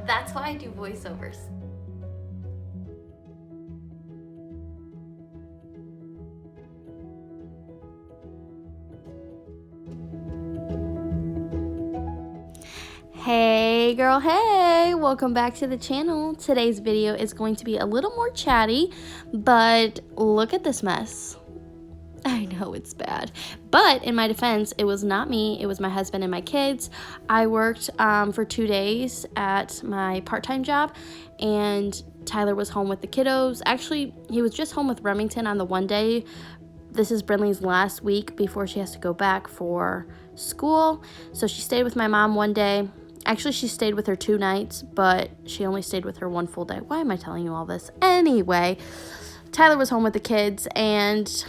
That's why I do voiceovers. Hey girl, hey, welcome back to the channel. Today's video is going to be a little more chatty, but look at this mess. I know it's bad, but in my defense, it was not me, it was my husband and my kids. I worked for 2 days at my part-time job, and Tyler was home with the kiddos. Actually, he was just home with Remington on the one day. This is Brinley's last week before she has to go back for school, so she stayed with my mom one day. Actually, she stayed with her 2 nights, but she only stayed with her 1 full day. Why am I telling you all this? Anyway, Tyler was home with the kids, and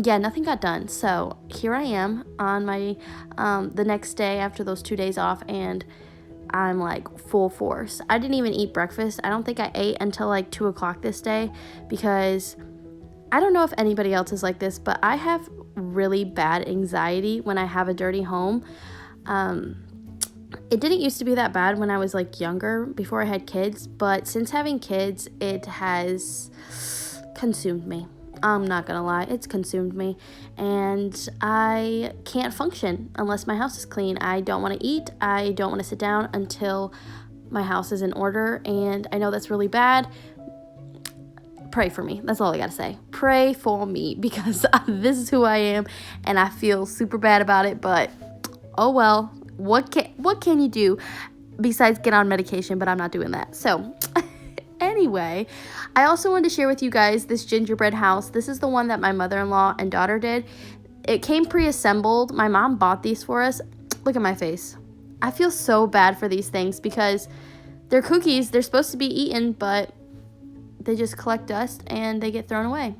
yeah, nothing got done. So here I am on my the next day after those 2 days off, and I'm like full force. I didn't even eat breakfast. I don't think I ate until like 2 o'clock this day, because I don't know if anybody else is like this, but I have really bad anxiety when I have a dirty home. It didn't used to be that bad when I was like younger, before I had kids, but since having kids, it has consumed me. I'm not gonna lie, it's consumed me, and I can't function unless my house is clean. I don't want to eat, I don't want to sit down until my house is in order, and I know that's really bad. Pray for me. That's all I gotta say. Pray for me, because this is who I am, and I feel super bad about it, but oh well. What can you do besides get on medication? But I'm not doing that. So anyway, I also wanted to share with you guys this gingerbread house. This is the one that my mother-in-law and daughter did. It came pre-assembled. My mom bought these for us. Look at my face. I feel so bad for these things because they're cookies. They're supposed to be eaten, but they just collect dust and they get thrown away,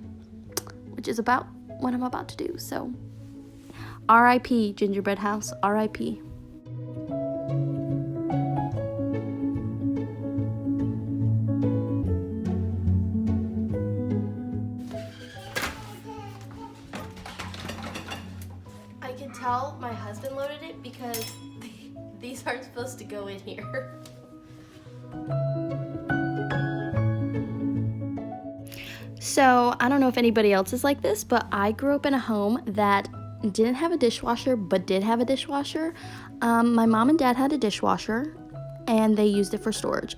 which is about what I'm about to do. So R.I.P. gingerbread house. R.I.P. I can tell my husband loaded it because these aren't supposed to go in here. So I don't know if anybody else is like this, but I grew up in a home that didn't have a dishwasher but did have a dishwasher. My mom and dad had a dishwasher and they used it for storage.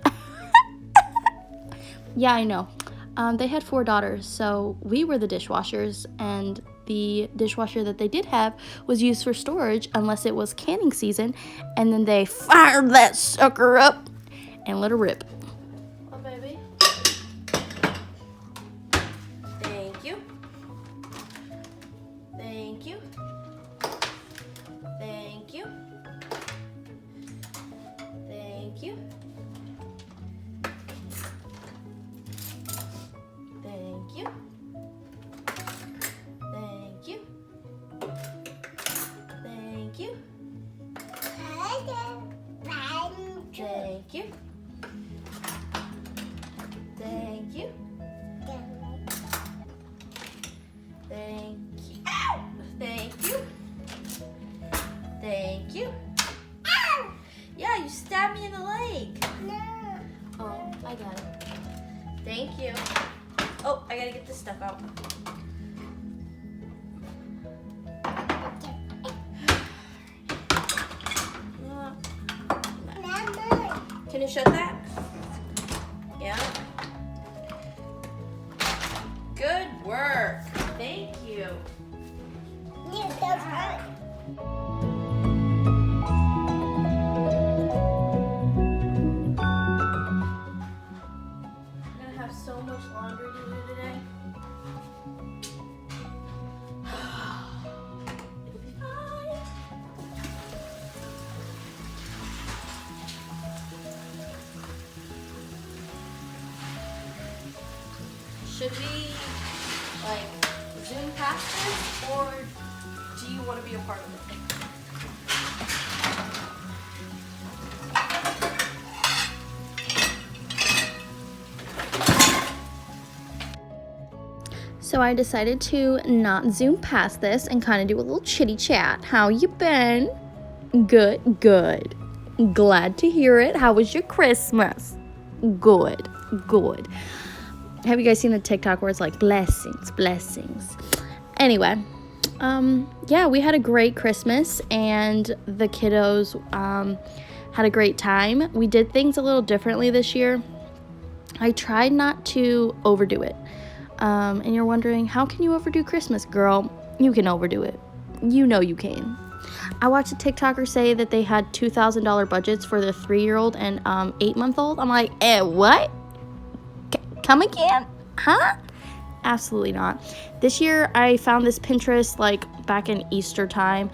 Yeah, I know. They had 4 daughters, so we were the dishwashers, and the dishwasher that they did have was used for storage unless it was canning season, and then they fired that sucker up and let her rip. Oh, baby. Thank you. Thank you. Thank you. Thank you. Thank you. Thank you. Thank you. Thank you. Thank you. Thank you. Thank you. Thank you. Ow! Yeah, you stabbed me in the leg. No. Oh, I got it. Thank you. Oh, I gotta get this stuff out. Can you shut that? Yeah. Good work. Thank you. Yeah, that's right. I'm gonna have so much laundry to do today. It'll be fine. Should we like zoom past this, or do you want to be a part of it? So I decided to not zoom past this and kind of do a little chitty chat. How you been? Good, good. Glad to hear it. How was your Christmas? Good. Have you guys seen the TikTok where it's like blessings? Anyway, yeah, we had a great Christmas, and the kiddos had a great time. We did things a little differently this year. I tried not to overdo it. And you're wondering, how can you overdo Christmas? Girl, you can overdo it. You know you can. I watched a TikToker say that they had $2,000 budgets for their 3-year-old and 8-month-old. I'm like, what? Come again? Huh? Absolutely not. This year I found this Pinterest like back in Easter time,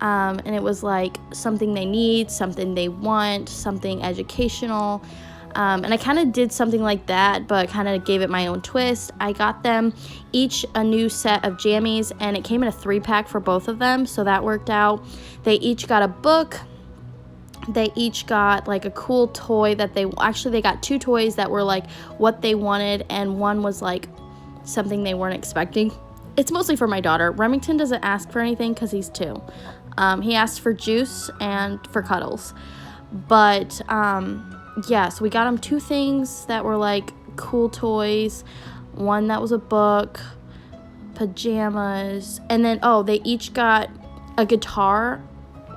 and it was like something they need, something they want, something educational, and I kind of did something like that, but kind of gave it my own twist. I got them each a new set of jammies, and it came in a 3-pack for both of them, so that worked out. They each got a book. They each got like a cool toy that they got 2 toys that were like what they wanted, and one was like something they weren't expecting. It's mostly for my daughter. Remington doesn't ask for anything because he's 2. He asked for juice and for cuddles, but yeah, so we got him 2 things that were like cool toys, one that was a book, pajamas, and then they each got a guitar,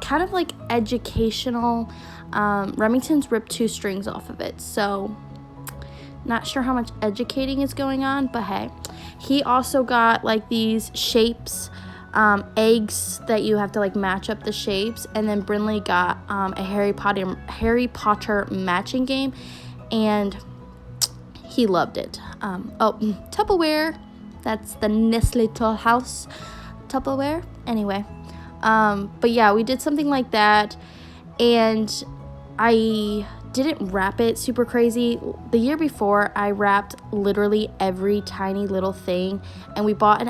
kind of like educational. Remington's ripped 2 strings off of it, so not sure how much educating is going on, but hey. He also got like these shapes, eggs that you have to like match up the shapes, and then Brinley got a Harry Potter matching game, and he loved it. Tupperware, that's the Nestle Toll House Tupperware. Anyway, but yeah, we did something like that, and I didn't wrap it super crazy. The year before, I wrapped literally every tiny little thing, and we bought a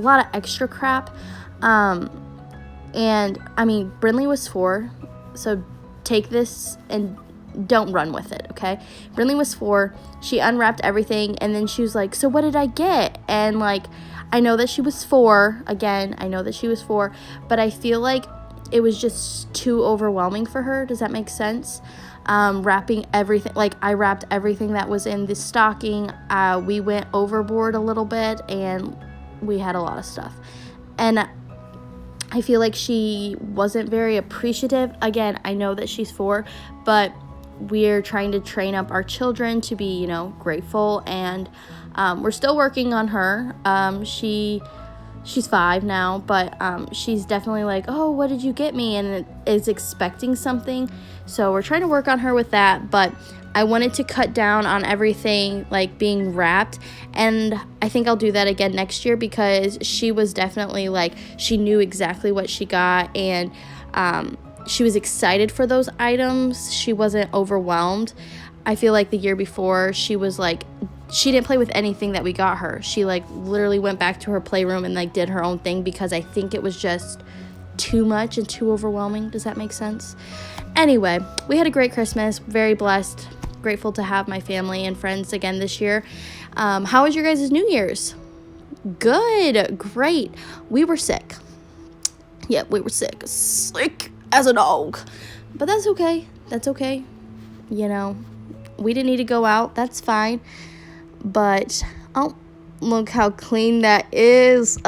lot of extra crap. And I mean, Brinley was 4, so take this and don't run with it, okay? Brinley was 4. She unwrapped everything, and then she was like, so what did I get? And like, I know that she was 4. Again, I know that she was 4, but I feel like it was just too overwhelming for her. Does that make sense? Wrapping everything, like I wrapped everything that was in the stocking. We went overboard a little bit, and we had a lot of stuff, and I feel like she wasn't very appreciative. Again, I know that she's 4, but we're trying to train up our children to be, grateful, and we're still working on her. She's 5 now, but she's definitely like, oh, what did you get me? And is expecting something. So we're trying to work on her with that. But I wanted to cut down on everything like being wrapped. And I think I'll do that again next year, because she was definitely like, she knew exactly what she got. And she was excited for those items. She wasn't overwhelmed. I feel like the year before, she was like, she didn't play with anything that we got her. She like literally went back to her playroom and like did her own thing, because I think it was just too much and too overwhelming. Does that make sense? Anyway, we had a great Christmas. Very blessed. Grateful to have my family and friends again this year. How was your guys' New Year's? Good. Great. We were sick. Yep, we were sick. Sick as a dog. But that's okay. That's okay. We didn't need to go out. That's fine. But look how clean that is.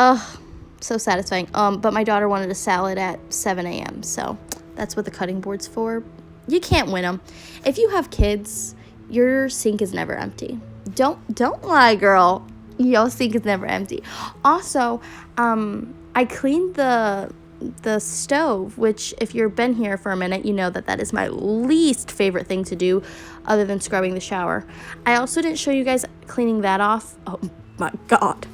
So satisfying. But my daughter wanted a salad at 7 a.m. so that's what the cutting board's for. You can't win them. If you have kids, your sink is never empty. Don't lie, girl. Your sink is never empty. Also, I cleaned the stove, which if you've been here for a minute, you know that is my least favorite thing to do other than scrubbing the shower. I also didn't show you guys cleaning that off. Oh my God.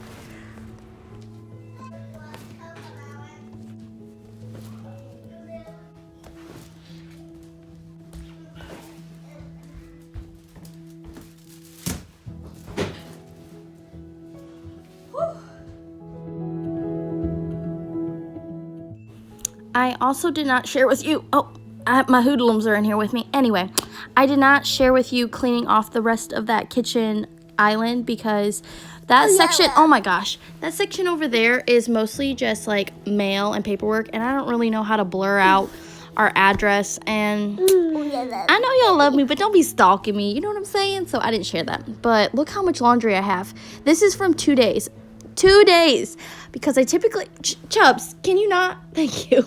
I also did not share with you, my hoodlums are in here with me. Anyway, I did not share with you cleaning off the rest of that kitchen island, because that section, oh my gosh, that section over there is mostly just like mail and paperwork, and I don't really know how to blur out our address, and I know y'all love me, but don't be stalking me, you know what I'm saying? So I didn't share that. But look how much laundry I have. This is from 2 days. 2 days. Because I typically... Chubbs, can you not? Thank you.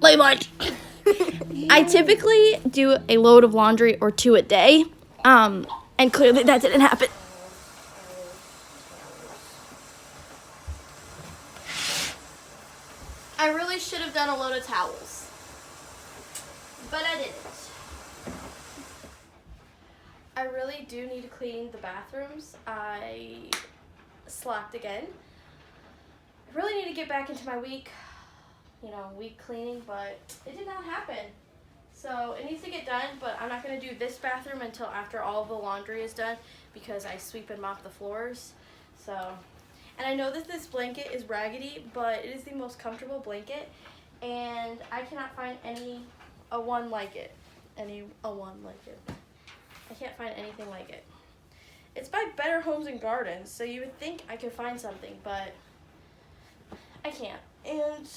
Lay lunch. I typically do a load of laundry or 2 a day. And clearly that didn't happen. I really should have done a load of towels, but I didn't. I really do need to clean the bathrooms. I slacked again. I really need to get back into my week cleaning, but it did not happen. So it needs to get done, but I'm not going to do this bathroom until after all of the laundry is done because I sweep and mop the floors. So, and I know that this blanket is raggedy, but it is the most comfortable blanket, and I cannot find a one like it. I can't find anything like it. It's by Better Homes and Gardens, so you would think I could find something, but I can't. And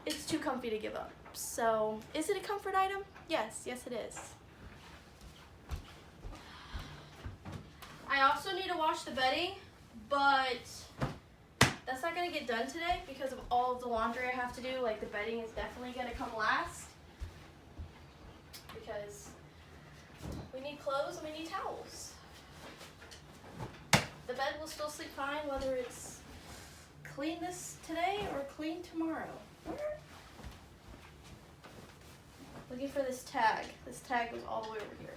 it's too comfy to give up. So, is it a comfort item? Yes, it is. I also need to wash the bedding, but that's not going to get done today because of all of the laundry I have to do. Like, the bedding is definitely going to come last because we need clothes and we need towels. The bed will still sleep fine whether it's clean this today or clean tomorrow. Looking for this tag. This tag was all the way over here.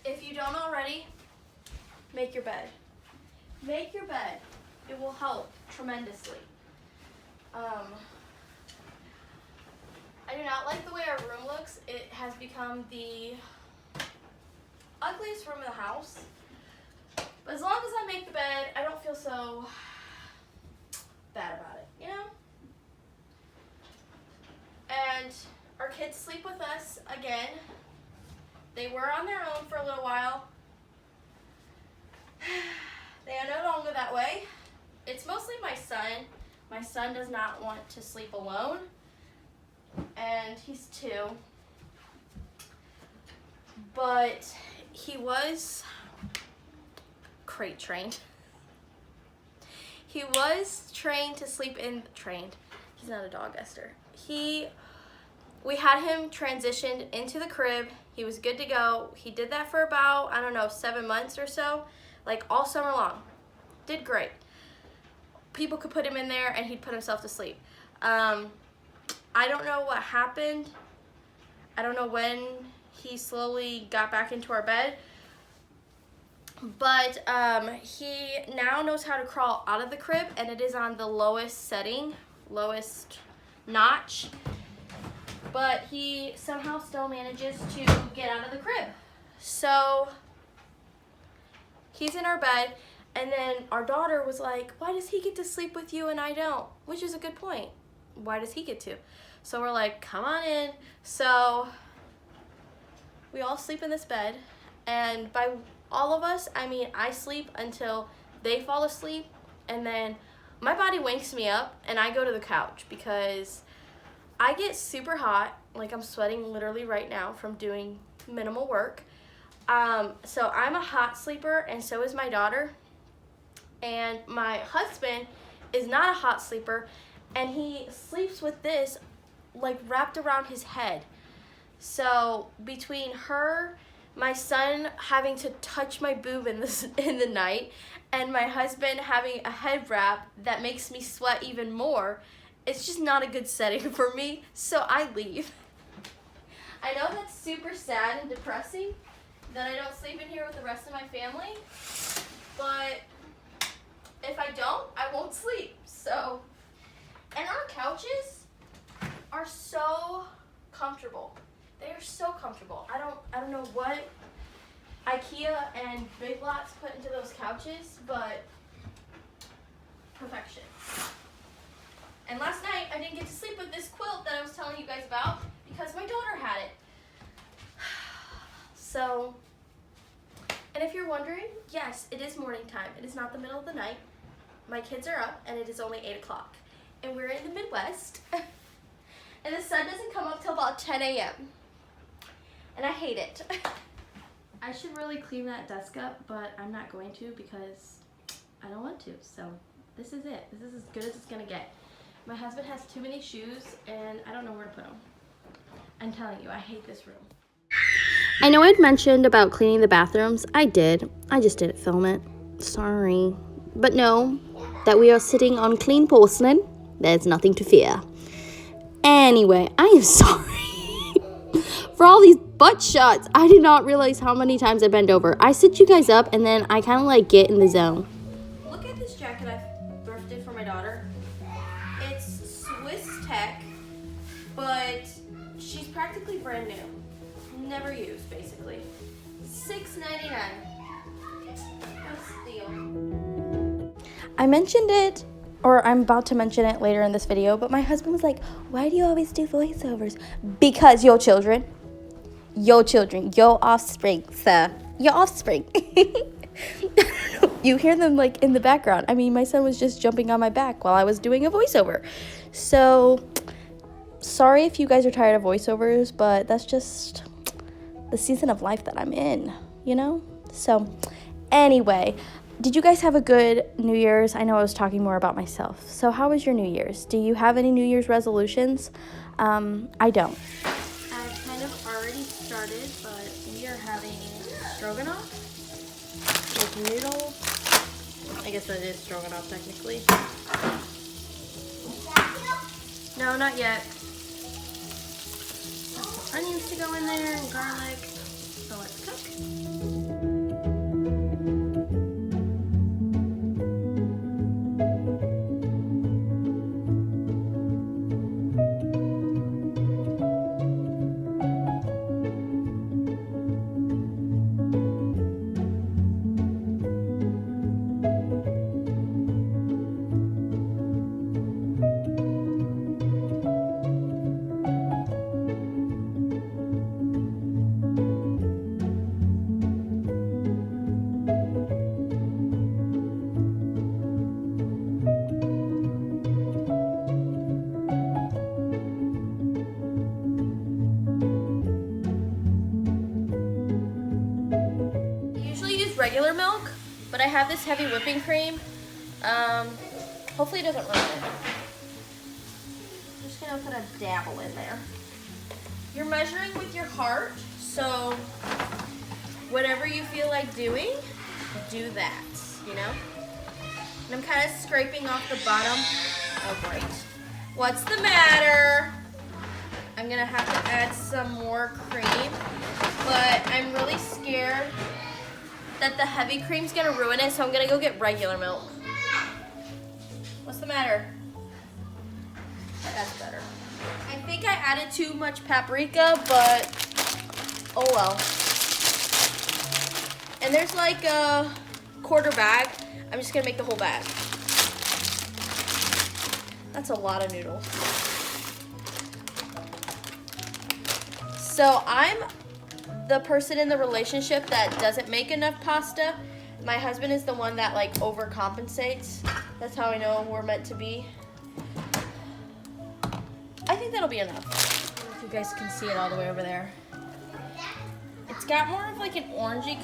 If you don't already, make your bed. Make your bed. It will help tremendously. I do not like the way our room looks. It has become the ugliest room in the house. But as long as I make the bed, I don't feel so bad about it, you know? And our kids sleep with us again. They were on their own for a little while. They are no longer that way. It's mostly my son. My son does not want to sleep alone. And he's 2. But he was crate trained. He was trained to sleep in, he's not a dog, Esther. We had him transitioned into the crib. He was good to go. He did that for about, 7 months or so, like all summer long. Did great. People could put him in there and he'd put himself to sleep. I don't know what happened. I don't know when he slowly got back into our bed. But he now knows how to crawl out of the crib, and it is on the lowest setting, lowest notch. But he somehow still manages to get out of the crib. So he's in our bed, and then our daughter was like, why does he get to sleep with you and I don't? Which is a good point. Why does he get to? So we're like, come on in. So we all sleep in this bed, and by all of us, I mean I sleep until they fall asleep, and then my body wakes me up and I go to the couch because I get super hot, like I'm sweating literally right now from doing minimal work. So I'm a hot sleeper, and so is my daughter. And my husband is not a hot sleeper, and he sleeps with this like wrapped around his head. So between her, my son having to touch my boob in the night, and my husband having a head wrap that makes me sweat even more, it's just not a good setting for me, so I leave. I know that's super sad and depressing that I don't sleep in here with the rest of my family, but if I don't, I won't sleep. So, and our couches are so comfortable. They are so comfortable. I don't know what IKEA and Big Lots put into those couches, but perfection. And last night I didn't get to sleep with this quilt that I was telling you guys about because my daughter had it. So, and if you're wondering, yes, it is morning time. It is not the middle of the night. My kids are up and it is only 8 o'clock. And we're in the Midwest. And the sun doesn't come up till about 10 a.m. And I hate it. I should really clean that desk up, but I'm not going to because I don't want to. So this is it. This is as good as it's gonna get. My husband has too many shoes and I don't know where to put them. I'm telling you, I hate this room. I know I'd mentioned about cleaning the bathrooms. I did. I just didn't film it. Sorry. But know that we are sitting on clean porcelain. There's nothing to fear. Anyway, I am sorry for all these butt shots. I did not realize how many times I bend over. I sit you guys up and then I kind of like get in the zone. Look at this jacket I've thrifted for my daughter. It's Swiss Tech, but she's practically brand new. Never used, basically. $6.99. What a steal. I mentioned it, or I'm about to mention it later in this video, but my husband was like, why do you always do voiceovers? Because your children, your offspring, sir, your offspring. You hear them like in the background. I mean, my son was just jumping on my back while I was doing a voiceover. So, sorry if you guys are tired of voiceovers, but that's just the season of life that I'm in, you know? So, anyway, did you guys have a good New Year's? I know I was talking more about myself. So how was your New Year's? Do you have any New Year's resolutions? I don't. I've kind of already started, but we are having stroganoff with noodles. I guess that is stroganoff technically. No, not yet. Got some onions to go in there and garlic. So let's cook. Regular milk, but I have this heavy whipping cream. Hopefully it doesn't ruin it. I'm just gonna put a dabble in there. You're measuring with your heart, so whatever you feel like doing, do that, you know? And I'm kind of scraping off the bottom. Oh, great. What's the matter? I'm gonna have to add some more cream, but I'm really scared that the heavy cream's gonna ruin it, so I'm gonna go get regular milk. What's the matter? That's better. I think I added too much paprika, but oh well. And there's like a quarter bag. I'm just gonna make the whole bag. That's a lot of noodles. So I'm the person in the relationship that doesn't make enough pasta. My husband is the one that like overcompensates. That's how I know we're meant to be. I think that'll be enough. I don't know if you guys can see it all the way over there. It's got more of like an orangey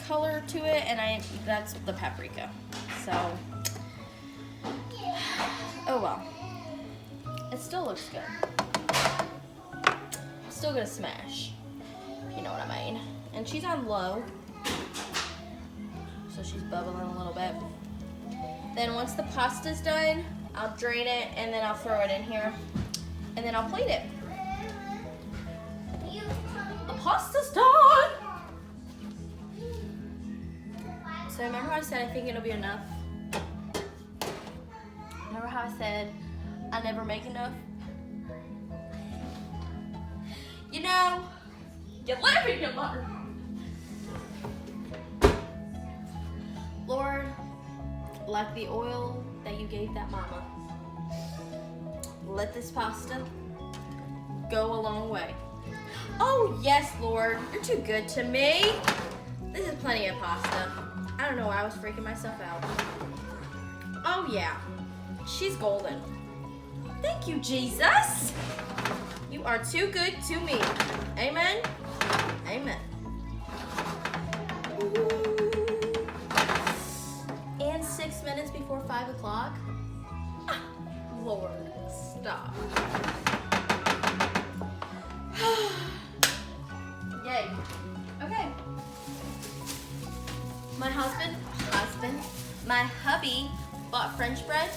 color to it, and that's the paprika. So, oh well. It still looks good. It's still gonna smash. You know what I mean. And she's on low, so she's bubbling a little bit. Then once the pasta's done, I'll drain it and then I'll throw it in here and then I'll plate it. The pasta's done! So remember how I said I think it'll be enough? Remember how I said I never make enough? You know, you live and you learn. Lord, like the oil that you gave that mama, let this pasta go a long way. Oh, yes, Lord. You're too good to me. This is plenty of pasta. I don't know why I was freaking myself out. Oh, yeah. She's golden. Thank you, Jesus. You are too good to me. Amen. Amen. Ooh. And 6 minutes before 5 o'clock. Ah, Lord, stop. Yay. Okay. My hubby bought French bread.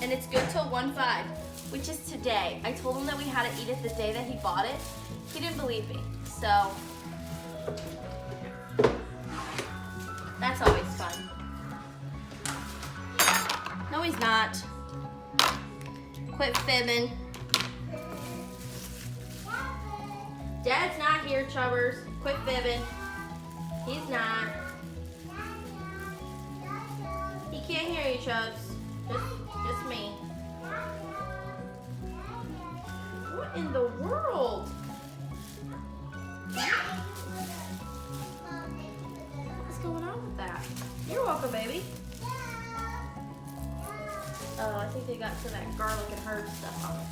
And it's good till 1:05, which is today. I told him that we had to eat it the day that he bought it. He didn't believe me, so that's always fun. No, he's not. Quit fibbing. Dad's not here, Chubbers. Quit fibbing. He's not. He can't hear you, Chubbs. Just me. What in the world? What's going on with that? You're welcome, baby. Oh, I think they got some of that garlic and herb stuff on it.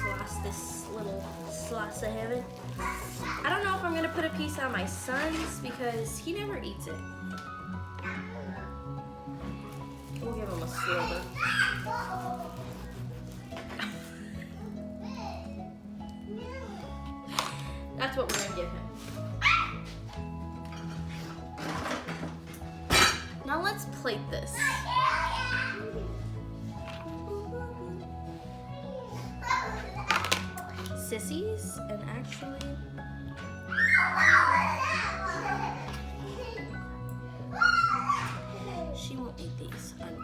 Slice this little slice of heaven. I don't know if I'm gonna put a piece on my son's because he never eats it. We'll give him a sliver. That's what we're gonna give him. Now let's plate this. Sissies, and actually she won't eat these onions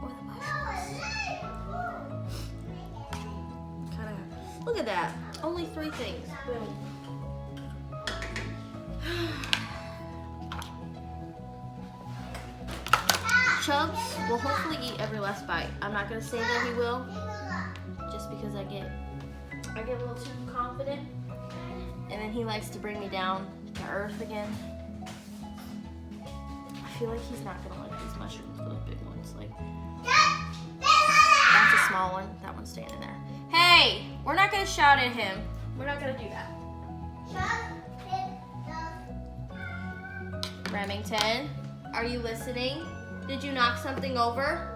or the mushrooms. Kind of look at that. Only 3 things. Boom. Chubbs will hopefully eat every last bite. I'm not gonna say that he will, just because I get a little too confident, and then he likes to bring me down to earth again. I feel like he's not gonna like these mushrooms, those big ones. Like that's a small one. That one's staying in there. Hey, we're not gonna shout at him. We're not gonna do that. Remington, are you listening? Did you knock something over?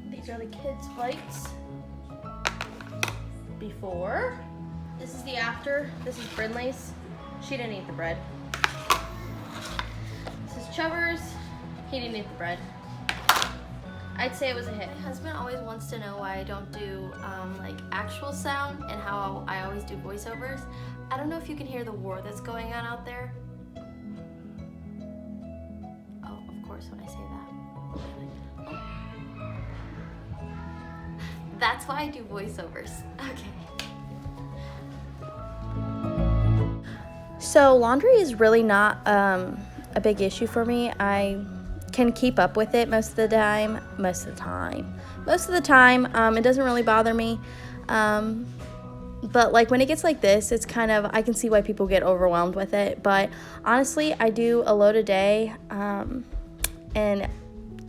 These are the kids' bites. Before. This is the after. This is Brindley's. She didn't eat the bread. This is Chubbers. He didn't eat the bread. I'd say it was a hit. My husband always wants to know why I don't do like actual sound and how I always do voiceovers. I don't know if you can hear the war that's going on out there. Oh, of course, when I say that. Oh. That's why I do voiceovers. Okay. So laundry is really not a big issue for me. I can keep up with it most of the time. It doesn't really bother me. But like when it gets like this, it's kind of, I can see why people get overwhelmed with it. But honestly, I do a load a day. And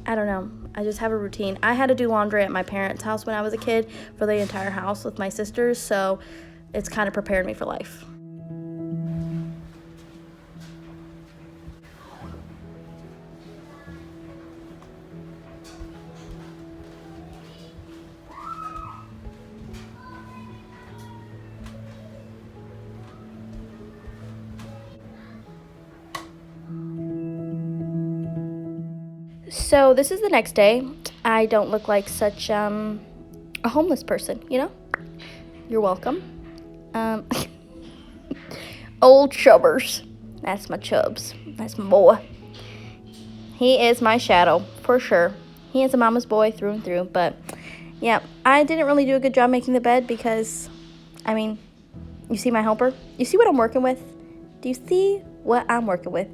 I don't know, I just have a routine. I had to do laundry at my parents' house when I was a kid for the entire house with my sisters. So it's kind of prepared me for life. So this is the next day. I don't look like such a homeless person, you know? You're welcome. Old Chubbers. That's my Chubbs. That's my boy. He is my shadow, for sure. He is a mama's boy through and through. But, yeah, I didn't really do a good job making the bed because, I mean, You see my helper? You see what I'm working with? Do you see what I'm working with?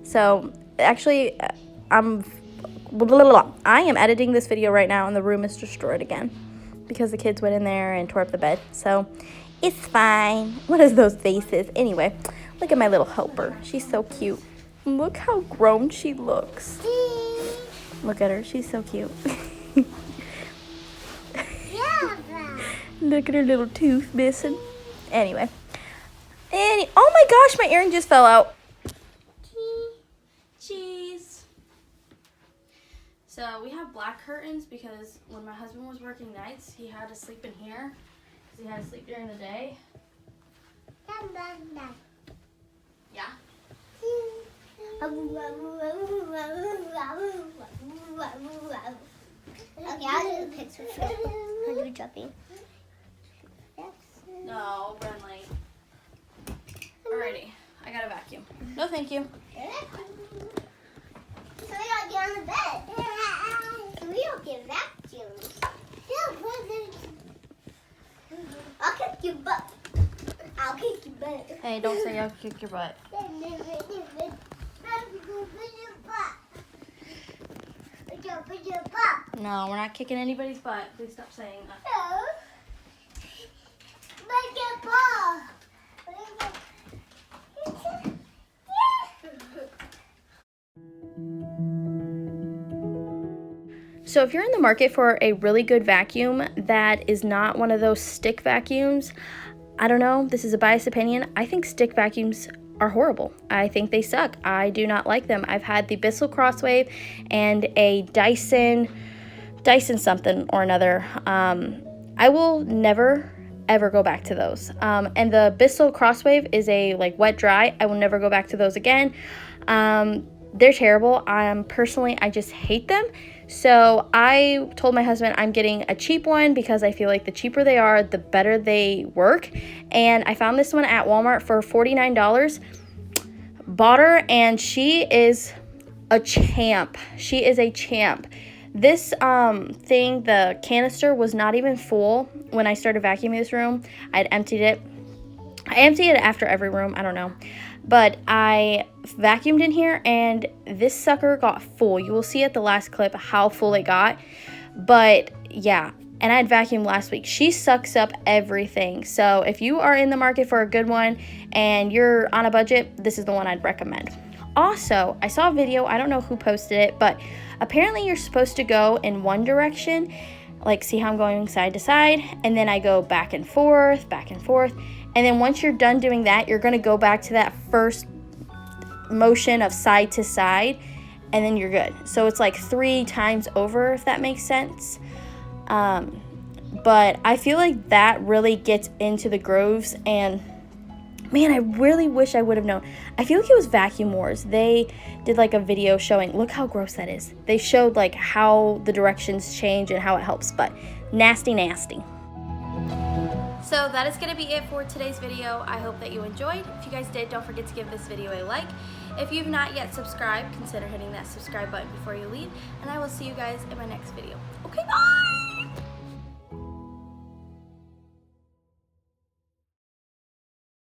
So, actually, I am editing this video right now, and the room is destroyed again because the kids went in there and tore up the bed. So, it's fine. What is those faces? Anyway, look at my little helper. She's so cute. Look how grown she looks. Look at her. She's so cute. Look at her little tooth missing. Anyway. Oh my gosh, my earring just fell out. Cheese. So we have black curtains because when my husband was working nights, he had to sleep in here because he had to sleep during the day. Yeah. Okay, I'll do the picture first. I'll do jumping. No, run late. Alrighty, I got a vacuum. No, thank you. So we don't get on the bed. So we don't get vacuums. I'll kick your butt. I'll kick your butt. Hey, don't say I'll kick your butt. No, we're not kicking anybody's butt. Please stop saying that. So if you're in the market for a really good vacuum that is not one of those stick vacuums, I don't know, this is a biased opinion. I think stick vacuums are horrible. I think they suck. I do not like them. I've had the Bissell Crosswave and a Dyson something or another. I will never ever go back to those. And the Bissell Crosswave is a like wet dry. I will never go back to those again. They're terrible. Personally, I just hate them. So I told my husband I'm getting a cheap one because I feel like the cheaper they are, the better they work. And I found this one at Walmart for $49. Bought her, and she is a champ. She is a champ. This thing, the canister, was not even full when I started vacuuming this room. I'd emptied it. I empty it after every room. I don't know. But I vacuumed in here, and this sucker got full. You will see at the last clip how full it got. But, yeah. And I had vacuumed last week. She sucks up everything. So, if you are in the market for a good one and you're on a budget, this is the one I'd recommend. Also, I saw a video. I don't know who posted it, but apparently you're supposed to go in one direction. Like, see how I'm going side to side? And then I go back and forth, back and forth. And then once you're done doing that, you're going to go back to that first motion of side to side, and then you're good. So it's like 3 times over, if that makes sense. But I feel like that really gets into the grooves, and man, I really wish I would have known. I feel like it was Vacuum Wars. They did like a video showing, look how gross that is. They showed like how the directions change and how it helps, but nasty, nasty. So that is going to be it for today's video. I hope that you enjoyed. If you guys did, don't forget to give this video a like. If you've not yet subscribed, consider hitting that subscribe button before you leave. And I will see you guys in my next video. Okay, bye!